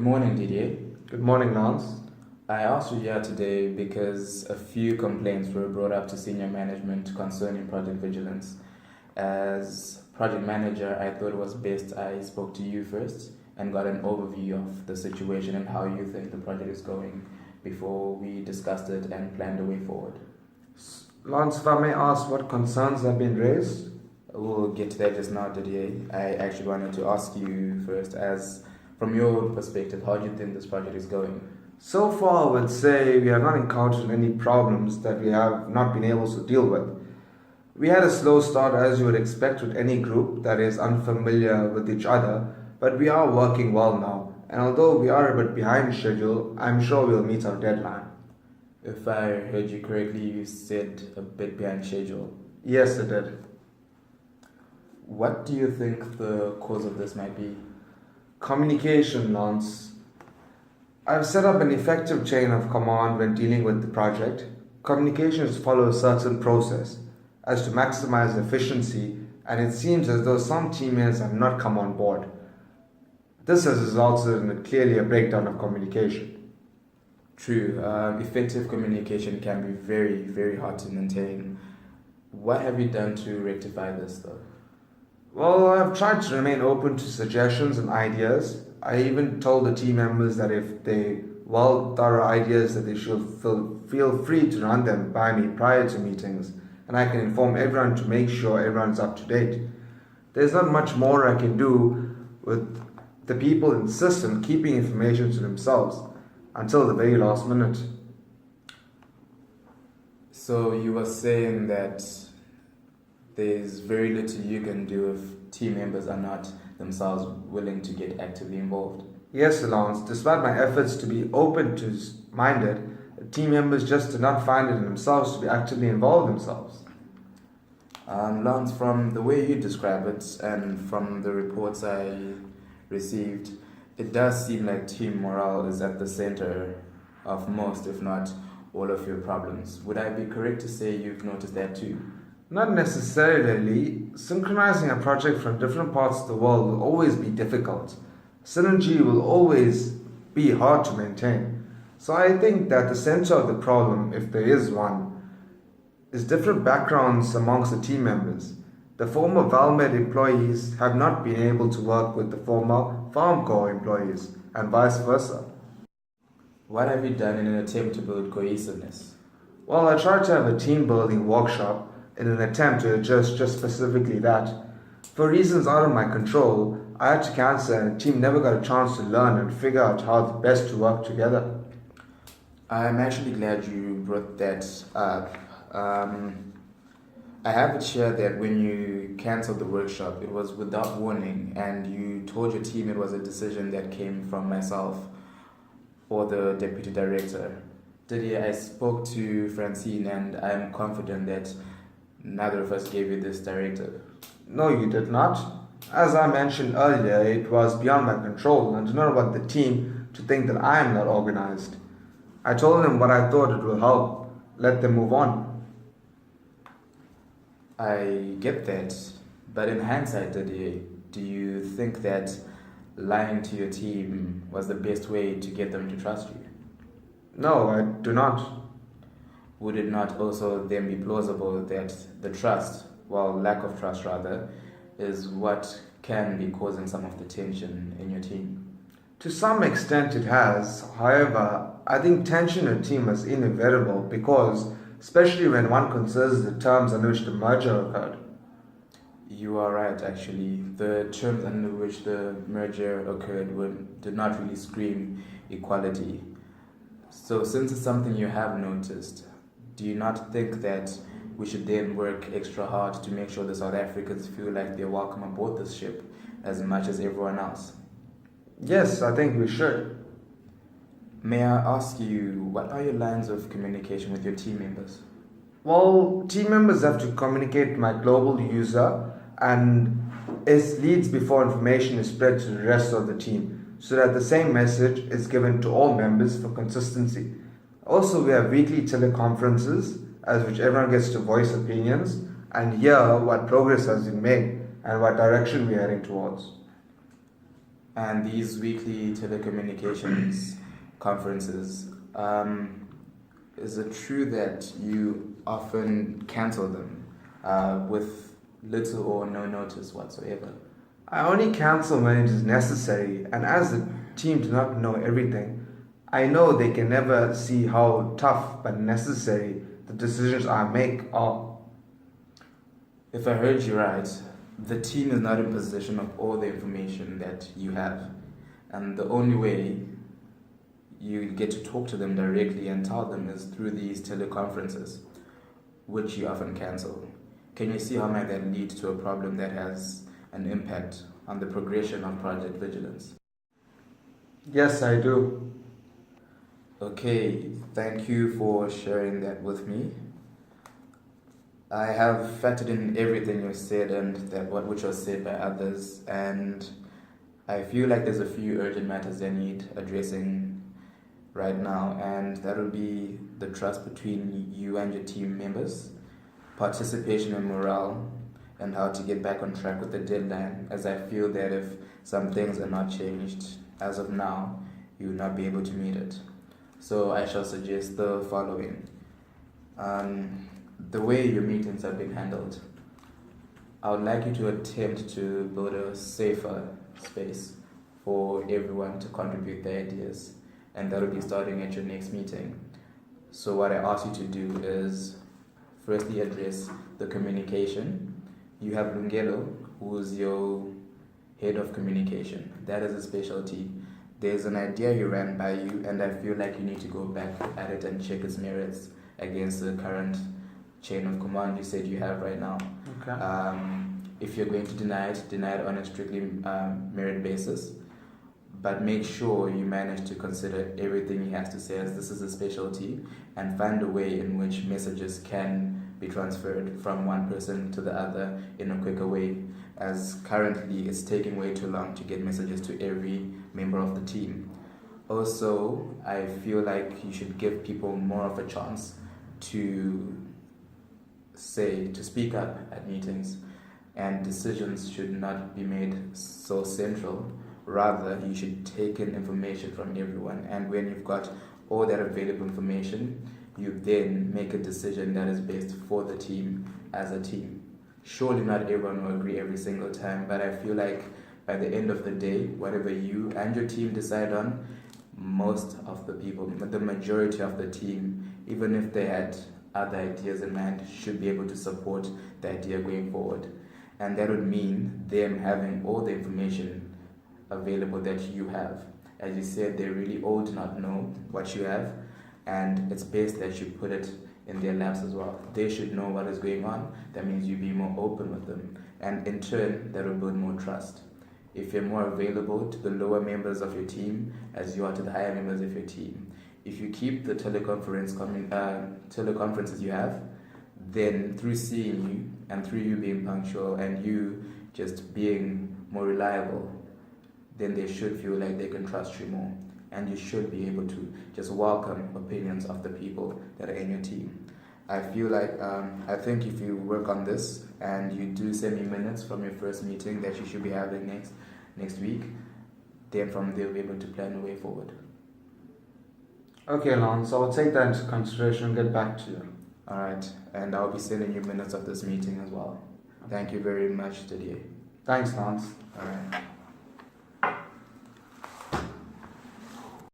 Good morning, Didier. Good morning, Lance. I asked you here today because a few complaints were brought up to senior management concerning project vigilance. As project manager, I thought it was best I spoke to you first and got an overview of the situation and how you think the project is going before we discussed it and planned a way forward. Lance, if I may ask what concerns have been raised? We'll get to that just now, Didier. I actually wanted to ask you first, as from your perspective, how do you think this project is going? So far, I would say we have not encountered any problems that we have not been able to deal with. We had a slow start, as you would expect with any group that is unfamiliar with each other, but we are working well now. And although we are a bit behind schedule, I'm sure we'll meet our deadline. If I heard you correctly, you said a bit behind schedule. Yes, it did. What do you think the cause of this might be? Communication, Lance. I've set up an effective chain of command when dealing with the project. Communications follow a certain process as to maximize efficiency, and it seems as though some teammates have not come on board. This has resulted in clearly a breakdown of communication. True, effective communication can be very, very hard to maintain. What have you done to rectify this, though? Well, I've tried to remain open to suggestions and ideas. I even told the team members that if they well thorough ideas that they should feel free to run them by me prior to meetings, and I can inform everyone to make sure everyone's up to date. There's not much more I can do with the people insist on keeping information to themselves until the very last minute. So you were saying that there's very little you can do if team members are not themselves willing to get actively involved. Yes, Lance, despite my efforts to be open-minded, team members just do not find it in themselves to be actively involved themselves. Lance, from the way you describe it and from the reports I received, it does seem like team morale is at the center of most, if not all, of your problems. Would I be correct to say you've noticed that too? Not necessarily. Synchronizing a project from different parts of the world will always be difficult. Synergy will always be hard to maintain. So I think that the center of the problem, if there is one, is different backgrounds amongst the team members. The former Valmed employees have not been able to work with the former FarmCo employees, and vice versa. What have you done in an attempt to build cohesiveness? Well, I tried to have a team building workshop in an attempt to address just specifically that. For reasons out of my control, I had to cancel and the team never got a chance to learn and figure out how best to work together. I'm actually glad you brought that up. I have it here that when you cancelled the workshop, it was without warning, and you told your team it was a decision that came from myself or the deputy director. Didier, I spoke to Francine, and I'm confident that neither of us gave you this directive. No, you did not. As I mentioned earlier, it was beyond my control and do not want the team to think that I am not organized. I told them what I thought it will help. Let them move on. I get that, but in hindsight, Didier, do you think that lying to your team was the best way to get them to trust you? No, I do not. Would it not also then be plausible that the trust, well, lack of trust rather, is what can be causing some of the tension in your team? To some extent it has. However, I think tension in a team is inevitable because, especially when one considers the terms under which the merger occurred. You are right, actually. The terms under which the merger occurred did not really scream equality. So since it's something you have noticed, do you not think that we should then work extra hard to make sure the South Africans feel like they're welcome aboard this ship as much as everyone else? Yes, I think we should. May I ask you, what are your lines of communication with your team members? Well, team members have to communicate with my global user and it leads before information is spread to the rest of the team so that the same message is given to all members for consistency. Also, we have weekly teleconferences as which everyone gets to voice opinions and hear what progress has been made and what direction we are heading towards. And these weekly telecommunications conferences, is it true that you often cancel them with little or no notice whatsoever? I only cancel when it is necessary, and as the team do not know everything, I know they can never see how tough but necessary the decisions I make are. If I heard you right, the team is not in possession of all the information that you have, and the only way you get to talk to them directly and tell them is through these teleconferences, which you often cancel. Can you see how might that lead to a problem that has an impact on the progression of Project Vigilance? Yes, I do. Okay, thank you for sharing that with me. I have factored in everything you said and that what which was said by others, and I feel like there's a few urgent matters that need addressing right now, and that will be the trust between you and your team members, participation and morale, and how to get back on track with the deadline, as I feel that if some things are not changed as of now, you will not be able to meet it. So I shall suggest the following. The way your meetings have been handled, I would like you to attempt to build a safer space for everyone to contribute their ideas, and that will be starting at your next meeting. So what I ask you to do is firstly address the communication. You have Lungelo, who's your head of communication. That is a specialty. There's an idea he ran by you, and I feel like you need to go back at it and check its merits against the current chain of command you said you have right now. Okay. If you're going to deny it on a strictly merit basis, but make sure you manage to consider everything he has to say, as this is a specialty, and find a way in which messages can be transferred from one person to the other in a quicker way, as currently it's taking way too long to get messages to every member of the team. Also, I feel like you should give people more of a chance to speak up at meetings, and decisions should not be made so central. Rather, you should take in information from everyone, and when you've got all that available information, you then make a decision that is based for the team as a team. Surely not everyone will agree every single time, but I feel like by the end of the day, whatever you and your team decide on, most of the people, the majority of the team, even if they had other ideas in mind, should be able to support the idea going forward. And that would mean them having all the information available that you have. As you said, they're really old to not know what you have, and it's best that you put it in their laps as well. They should know what is going on. That means you be more open with them, and in turn that will build more trust. If you're more available to the lower members of your team as you are to the higher members of your team, if you keep the teleconferences you have, then through seeing you and through you being punctual and you just being more reliable, then they should feel like they can trust you more, and you should be able to just welcome opinions of the people that are in your team. I feel like I think if you work on this and you do send me minutes from your first meeting that you should be having next week, then from there we'll be able to plan a way forward. Okay, Lance, I'll take that into consideration and get back to you. Alright, and I'll be sending you minutes of this meeting as well. Thank you very much, Didier. Thanks, Lance. Alright.